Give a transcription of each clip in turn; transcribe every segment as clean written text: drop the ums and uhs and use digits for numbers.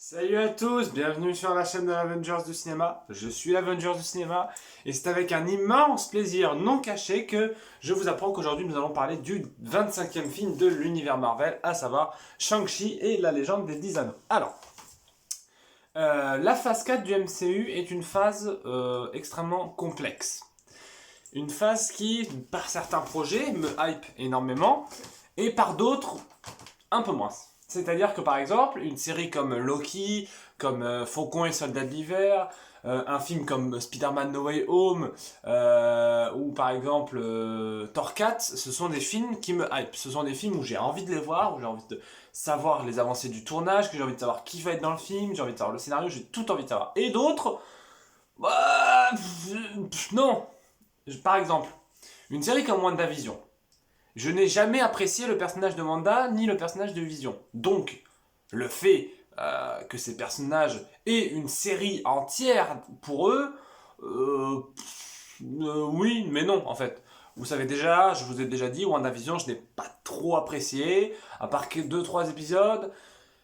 Salut à tous, bienvenue sur la chaîne de l'Avengers du cinéma. Je suis l'Avengers du cinéma et c'est avec un immense plaisir non caché que je vous apprends qu'aujourd'hui nous allons parler du 25e film de l'univers Marvel, à savoir Shang-Chi et la légende des 10 anneaux. Alors, la phase 4 du MCU est une phase extrêmement complexe. Une phase qui, par certains projets, me hype énormément et par d'autres, un peu moins. C'est-à-dire que par exemple, une série comme Loki, comme Faucon et Soldat de l'hiver, un film comme Spider-Man No Way Home, ou par exemple Thor 4, ce sont des films qui me hype. Ce sont des films où j'ai envie de les voir, où j'ai envie de savoir les avancées du tournage, que j'ai envie de savoir qui va être dans le film, j'ai envie de savoir le scénario, j'ai tout envie de savoir. Et d'autres, bah, non. Par exemple, une série comme WandaVision. Je n'ai jamais apprécié le personnage de Wanda ni le personnage de Vision. Donc, le fait que ces personnages aient une série entière pour eux, oui, mais non, en fait. Vous savez déjà, je vous ai déjà dit, WandaVision, je n'ai pas trop apprécié, à part que 2-3 épisodes.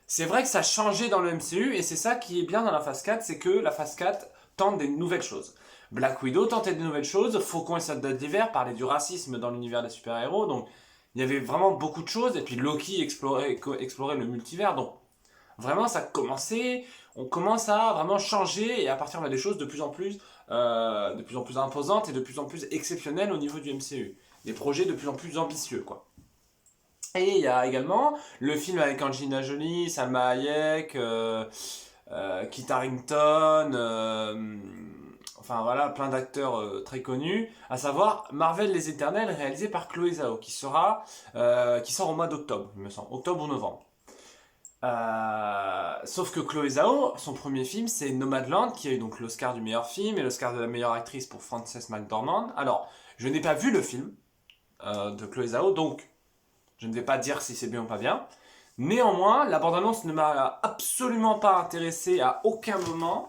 C'est vrai que ça a changé dans le MCU, et c'est ça qui est bien dans la phase 4, c'est que la phase 4 tente des nouvelles choses. Black Widow tentait des nouvelles choses, Faucon et Soldat d'hiver parlaient du racisme dans l'univers des super-héros, donc il y avait vraiment beaucoup de choses, et puis Loki explorait le multivers, donc vraiment ça a commencé, on commence à vraiment changer et à partir de des choses de plus en plus imposantes et de plus en plus exceptionnelles au niveau du MCU. Des projets de plus en plus ambitieux, quoi. Et il y a également le film avec Angelina Jolie, Salma Hayek, Kit Harington, enfin voilà, plein d'acteurs très connus, à savoir Marvel les Éternels, réalisé par Chloé Zhao, qui sort au mois d'octobre, il me semble, octobre ou novembre. Sauf que Chloé Zhao, son premier film, c'est Nomadland, qui a eu donc l'Oscar du meilleur film et l'Oscar de la meilleure actrice pour Frances McDormand. Alors, je n'ai pas vu le film de Chloé Zhao, donc je ne vais pas dire si c'est bien ou pas bien. Néanmoins, la bande-annonce ne m'a absolument pas intéressé à aucun moment.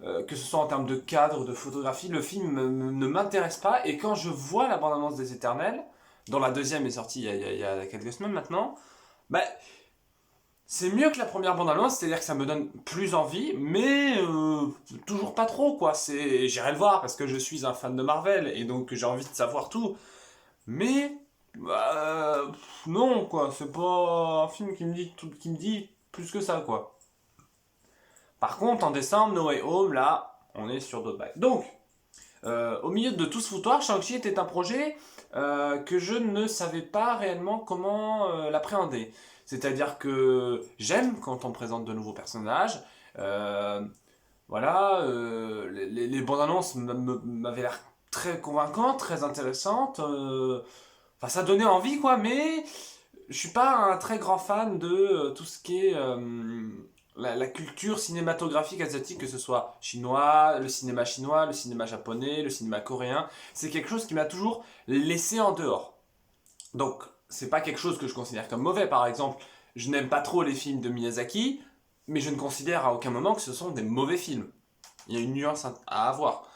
Que ce soit en termes de cadre, de photographie, le film ne m'intéresse pas. Et quand je vois la bande-annonce des Éternels, dont la deuxième est sortie il y a quelques semaines maintenant, bah, c'est mieux que la première bande-annonce, c'est-à-dire que ça me donne plus envie, mais toujours pas trop, quoi. J'irai le voir parce que je suis un fan de Marvel et donc j'ai envie de savoir tout. Mais bah, non, quoi, c'est pas un film qui me dit plus que ça, quoi. Par contre, en décembre, No Way Home, là, on est sur d'autres bails. Donc, au milieu de tout ce foutoir, Shang-Chi était un projet que je ne savais pas réellement comment l'appréhender. C'est-à-dire que j'aime quand on présente de nouveaux personnages. Euh, voilà, les bandes annonces m'avaient l'air très convaincantes, très intéressantes. Enfin, ça donnait envie, quoi, mais je suis pas un très grand fan de tout ce qui est la culture cinématographique asiatique, que ce soit chinois, le cinéma japonais, le cinéma coréen. C'est quelque chose qui m'a toujours laissé en dehors. Donc, c'est pas quelque chose que je considère comme mauvais. Par exemple, je n'aime pas trop les films de Miyazaki, mais je ne considère à aucun moment que ce sont des mauvais films. Il y a une nuance à avoir.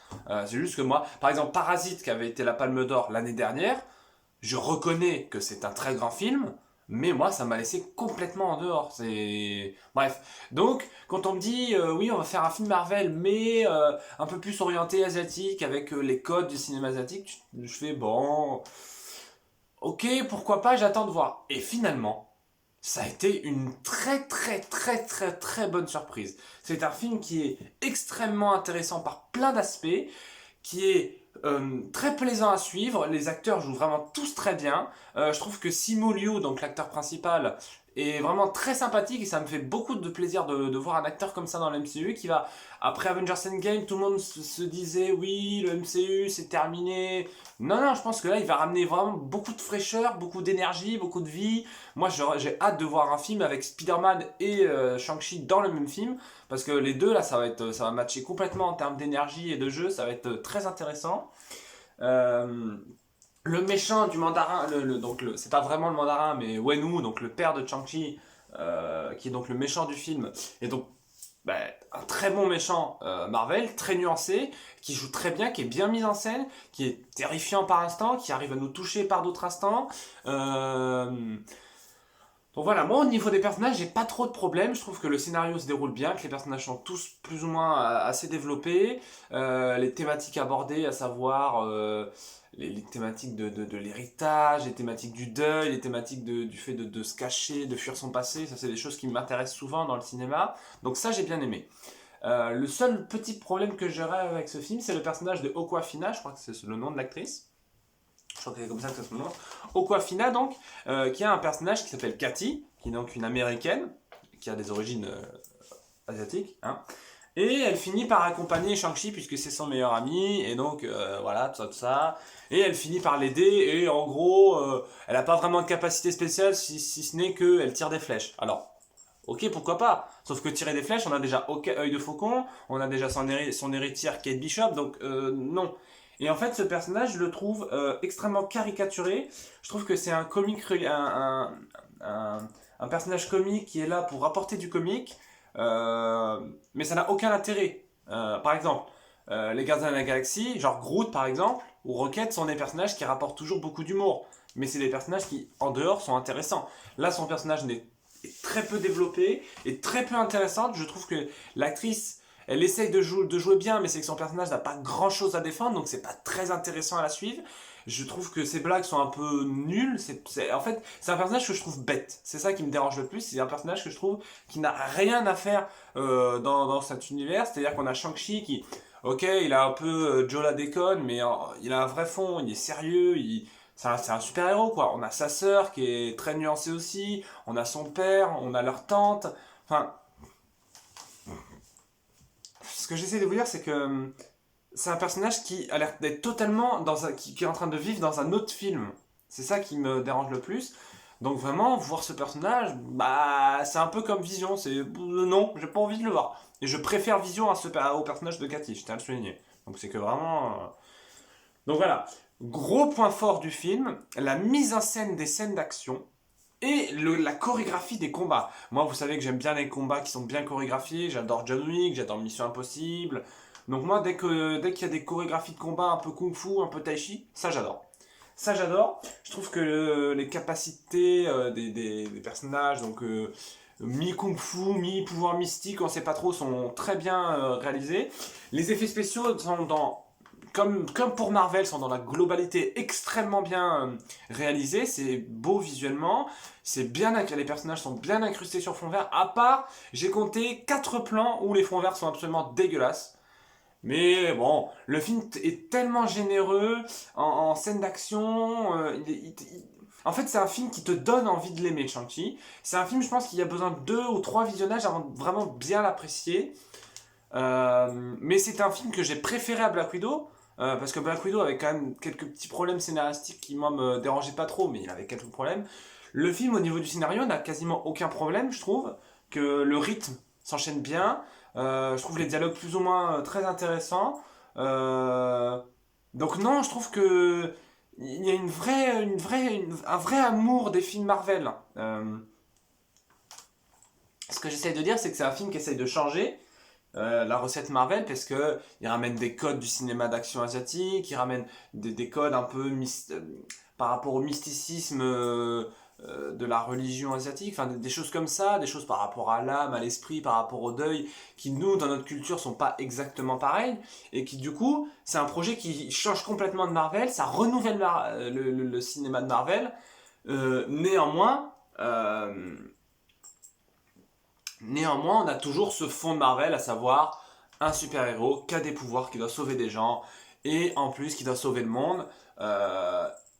C'est juste que moi, par exemple, Parasite, qui avait été la Palme d'Or l'année dernière, je reconnais que c'est un très grand film, mais moi, ça m'a laissé complètement en dehors. Bref. Donc, quand on me dit, oui, on va faire un film Marvel, mais un peu plus orienté asiatique, avec les codes du cinéma asiatique, je fais, bon, ok, pourquoi pas, j'attends de voir. Et finalement, ça a été une très très très très très bonne surprise. C'est un film qui est extrêmement intéressant par plein d'aspects, qui est très plaisant à suivre. Les acteurs jouent vraiment tous très bien. Je trouve que Simu Liu, donc l'acteur principal, est vraiment très sympathique et ça me fait beaucoup de plaisir de voir un acteur comme ça dans le MCU qui va, après Avengers Endgame, tout le monde se disait oui, le MCU c'est terminé. Non, non, je pense que là il va ramener vraiment beaucoup de fraîcheur, beaucoup d'énergie, beaucoup de vie. Moi j'ai hâte de voir un film avec Spider-Man et Shang-Chi dans le même film parce que les deux là ça va matcher complètement en termes d'énergie et de jeu, ça va être très intéressant. Euh, le méchant du mandarin, c'est pas vraiment le mandarin, mais Wenwu, donc le père de Shang-Chi, qui est donc le méchant du film, et donc bah, un très bon méchant Marvel, très nuancé, qui joue très bien, qui est bien mis en scène, qui est terrifiant par instant, qui arrive à nous toucher par d'autres instants. Euh, Donc voilà, moi au niveau des personnages, j'ai pas trop de problèmes. Je trouve que le scénario se déroule bien, que les personnages sont tous plus ou moins assez développés. Les thématiques abordées, à savoir les thématiques de l'héritage, les thématiques du deuil, les thématiques du fait de se cacher, de fuir son passé, ça c'est des choses qui m'intéressent souvent dans le cinéma. Donc ça j'ai bien aimé. Le seul petit problème que j'aurais avec ce film, c'est le personnage de Awkwafina, je crois que c'est le nom de l'actrice. Je crois que c'est comme ça que ça se prononce. Awkwafina, donc, qui a un personnage qui s'appelle Cathy, qui est donc une américaine, qui a des origines asiatiques, hein. Et elle finit par accompagner Shang-Chi, puisque c'est son meilleur ami, et donc, voilà, tout ça, tout ça. Et elle finit par l'aider, et en gros, elle n'a pas vraiment de capacité spéciale, si ce n'est qu'elle tire des flèches. Alors, ok, pourquoi pas. Sauf que tirer des flèches, on a déjà Œil de Faucon, on a déjà son héritière Kate Bishop, donc non. Et en fait, ce personnage, je le trouve extrêmement caricaturé. Je trouve que c'est un comique, un personnage comique qui est là pour apporter du comique, mais ça n'a aucun intérêt. Par exemple, les Gardiens de la Galaxie, genre Groot par exemple, ou Rocket, sont des personnages qui rapportent toujours beaucoup d'humour. Mais c'est des personnages qui, en dehors, sont intéressants. Là, son personnage est très peu développé et très peu intéressante. Je trouve que l'actrice, elle essaye de jouer bien, mais c'est que son personnage n'a pas grand chose à défendre, donc c'est pas très intéressant à la suivre. Je trouve que ses blagues sont un peu nulles. En fait, c'est un personnage que je trouve bête. C'est ça qui me dérange le plus. C'est un personnage que je trouve qui n'a rien à faire dans cet univers. C'est-à-dire qu'on a Shang-Chi qui, ok, il a un peu Joe la déconne, mais il a un vrai fond, il est sérieux, c'est un super héros quoi. On a sa sœur qui est très nuancée aussi, on a son père, on a leur tante. Enfin, ce que j'essaie de vous dire, c'est que c'est un personnage qui a l'air d'être totalement qui est en train de vivre dans un autre film. C'est ça qui me dérange le plus. Donc vraiment, voir ce personnage, bah, c'est un peu comme Vision. C'est non, j'ai pas envie de le voir. Et je préfère Vision au personnage de Cathy, je tiens à le souligner. Donc c'est que vraiment. Donc voilà, gros point fort du film, la mise en scène des scènes d'action et la chorégraphie des combats. Moi, vous savez que j'aime bien les combats qui sont bien chorégraphiés. J'adore John Wick, j'adore Mission Impossible. Donc moi, dès qu'il y a des chorégraphies de combat un peu kung-fu, un peu tai chi, ça j'adore. Ça j'adore. Je trouve que les capacités des personnages, donc mi-kung-fu, mi-pouvoir mystique, on sait pas trop, sont très bien réalisés. Les effets spéciaux sont comme pour Marvel, sont dans la globalité extrêmement bien réalisés. C'est beau visuellement, les personnages sont bien incrustés sur fond vert. À part, j'ai compté 4 plans où les fonds verts sont absolument dégueulasses. Mais bon, le film est tellement généreux en scène d'action. En fait, c'est un film qui te donne envie de l'aimer, Shang-Chi. C'est un film, je pense, qu'il y a besoin de 2 ou 3 visionnages avant de vraiment bien l'apprécier. Mais c'est un film que j'ai préféré à Black Widow. Parce que Black Widow avait quand même quelques petits problèmes scénaristiques qui, moi, me dérangeaient pas trop, mais il avait quelques problèmes. Le film, au niveau du scénario, n'a quasiment aucun problème, je trouve. Que le rythme s'enchaîne bien. Je trouve les dialogues plus ou moins très intéressants. Euh, donc non, je trouve que il y a un vrai amour des films Marvel. Ce que j'essaie de dire, c'est que c'est un film qui essaye de changer la recette Marvel parce que il ramène des codes du cinéma d'action asiatique, il ramène des codes un peu par rapport au mysticisme de la religion asiatique, enfin des choses comme ça, des choses par rapport à l'âme, à l'esprit, par rapport au deuil, qui nous dans notre culture sont pas exactement pareilles et qui du coup c'est un projet qui change complètement de Marvel, ça renouvelle le cinéma de Marvel. Néanmoins. Néanmoins, on a toujours ce fond de Marvel, à savoir un super-héros qui a des pouvoirs, qui doit sauver des gens, et en plus qui doit sauver le monde.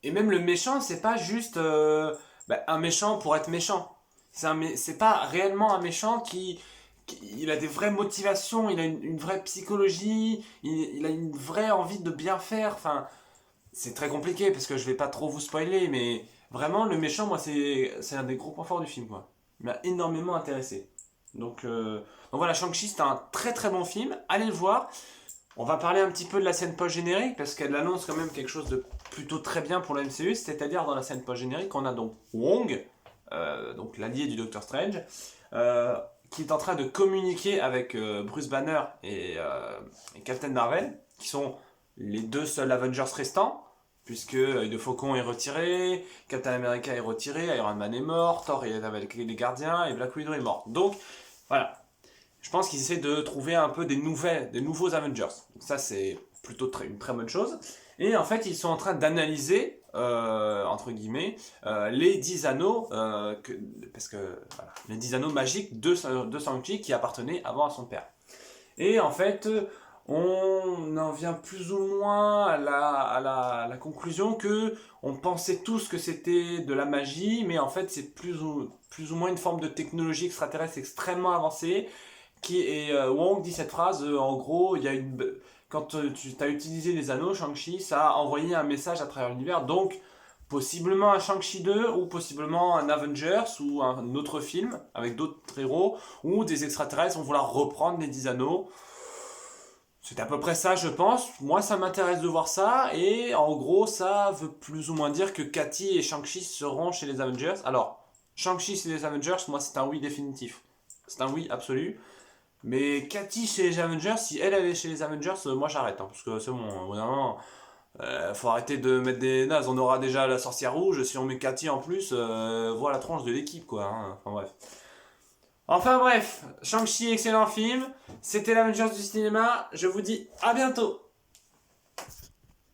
Et même le méchant, c'est pas juste un méchant pour être méchant. C'est pas réellement un méchant il a des vraies motivations, il a une vraie psychologie, il a une vraie envie de bien faire. Enfin, c'est très compliqué parce que je vais pas trop vous spoiler, mais vraiment, le méchant, moi, c'est un des gros points forts du film, quoi. Il m'a énormément intéressé. Donc voilà, Shang-Chi, c'est un très très bon film. Allez le voir. On va parler un petit peu de la scène post-générique parce qu'elle annonce quand même quelque chose de plutôt très bien pour la MCU. C'est-à-dire dans la scène post-générique, on a donc Wong, donc l'allié du Docteur Strange, qui est en train de communiquer avec Bruce Banner et Captain Marvel, qui sont les deux seuls Avengers restants. puisque le Faucon est retiré, Captain America est retiré, Iron Man est mort, Thor est avec les gardiens, et Black Widow est morte. Donc, voilà. Je pense qu'ils essaient de trouver un peu des nouveaux Avengers. Donc ça, c'est plutôt une très bonne chose. Et en fait, ils sont en train d'analyser, entre guillemets, les 10 anneaux, parce que, voilà, les 10 anneaux magiques de Shang-Chi qui appartenaient avant à son père. Et en fait, on en vient plus ou moins à la conclusion que on pensait tous que c'était de la magie, mais en fait, c'est plus ou moins une forme de technologie extraterrestre extrêmement avancée. Wong dit cette phrase, en gros, quand tu as utilisé les anneaux, Shang-Chi, ça a envoyé un message à travers l'univers, donc possiblement un Shang-Chi 2, ou possiblement un Avengers, ou un autre film, avec d'autres héros, où des extraterrestres vont vouloir reprendre les 10 anneaux. C'est à peu près ça, je pense. Moi, ça m'intéresse de voir ça, et en gros, ça veut plus ou moins dire que Katy et Shang-Chi seront chez les Avengers. Alors, Shang-Chi chez les Avengers, moi, c'est un oui définitif. C'est un oui absolu. Mais Cathy chez les Avengers, si elle est chez les Avengers, moi j'arrête. Parce que c'est bon, au bout d'un moment, faut arrêter de mettre des nazes. On aura déjà la sorcière rouge, si on met Cathy en plus, voilà la tronche de l'équipe quoi. Enfin bref, Shang-Chi, excellent film. C'était l'Avengers du cinéma. Je vous dis à bientôt.